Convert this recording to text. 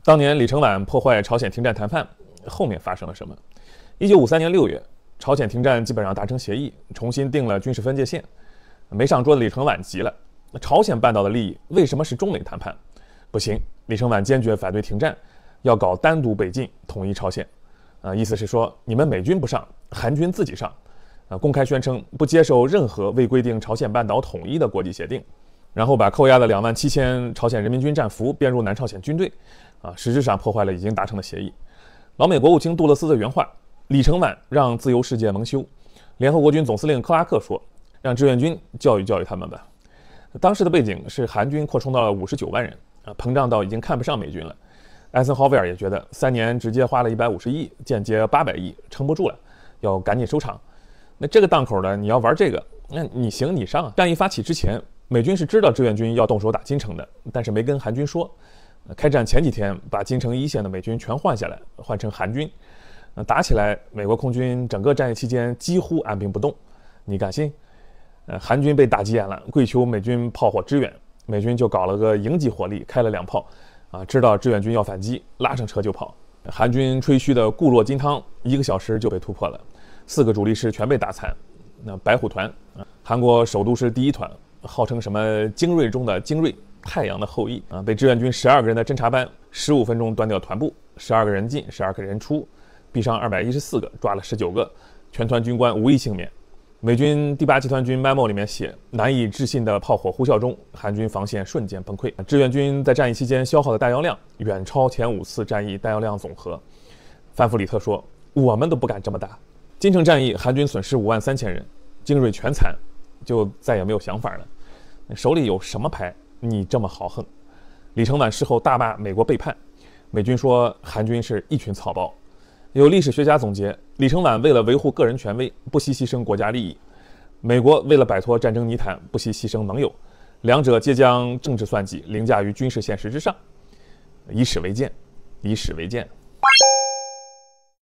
当年李承晚破坏朝鲜停战谈判，后面发生了什么？1953年6月，朝鲜停战基本上达成协议，重新定了军事分界线。没上桌的李承晚急了，朝鲜半岛的利益为什么是中美谈判？不行，李承晚坚决反对停战，要搞单独北进，统一朝鲜。意思是说你们美军不上，韩军自己上。公开宣称不接受任何未规定朝鲜半岛统一的国际协定，然后把扣押的27000朝鲜人民军战俘编入南朝鲜军队，实质上破坏了已经达成的协议。老美国务卿杜勒斯的原话：李承晚让自由世界蒙羞。联合国军总司令克拉克说：让志愿军教育教育他们吧。当时的背景是韩军扩充到了59万人，膨胀到已经看不上美军了。艾森豪威尔也觉得3年直接花了150亿，间接800亿，撑不住了，要赶紧收场。那这个档口呢，你要玩这个，那你行你上。战役发起之前，美军是知道志愿军要动手打金城的，但是没跟韩军说。开战前几天，把金城一线的美军全换下来，换成韩军。打起来，美国空军整个战役期间几乎按兵不动，你敢信？韩军被打急眼了，跪求美军炮火支援，美军就搞了个营级火力，开了2炮。知道志愿军要反击，拉上车就跑。韩军吹嘘的固若金汤，1个小时就被突破了，4个主力师全被打残。那白虎团，韩国首都师第1团，号称什么精锐中的精锐，太阳的后裔被志愿军12个人的侦察班15分钟端掉团部，12个人进，12个人出，毙伤214个，抓了19个，全团军官无一幸免。美军第8集团军 memo 里面写，难以置信的炮火呼啸中，韩军防线瞬间崩溃。志愿军在战役期间消耗的弹药量远超前5次战役弹药量总和。范弗里特说：“我们都不敢这么打。”金城战役，韩军损失53000人，精锐全残，就再也没有想法了。手里有什么牌？你这么豪横？李承晚事后大骂美国背叛，美军说韩军是一群草包。有历史学家总结，李承晚为了维护个人权威，不惜牺牲国家利益；美国为了摆脱战争泥潭，不惜牺牲盟友，两者皆将政治算计凌驾于军事现实之上。以史为鉴，以史为鉴。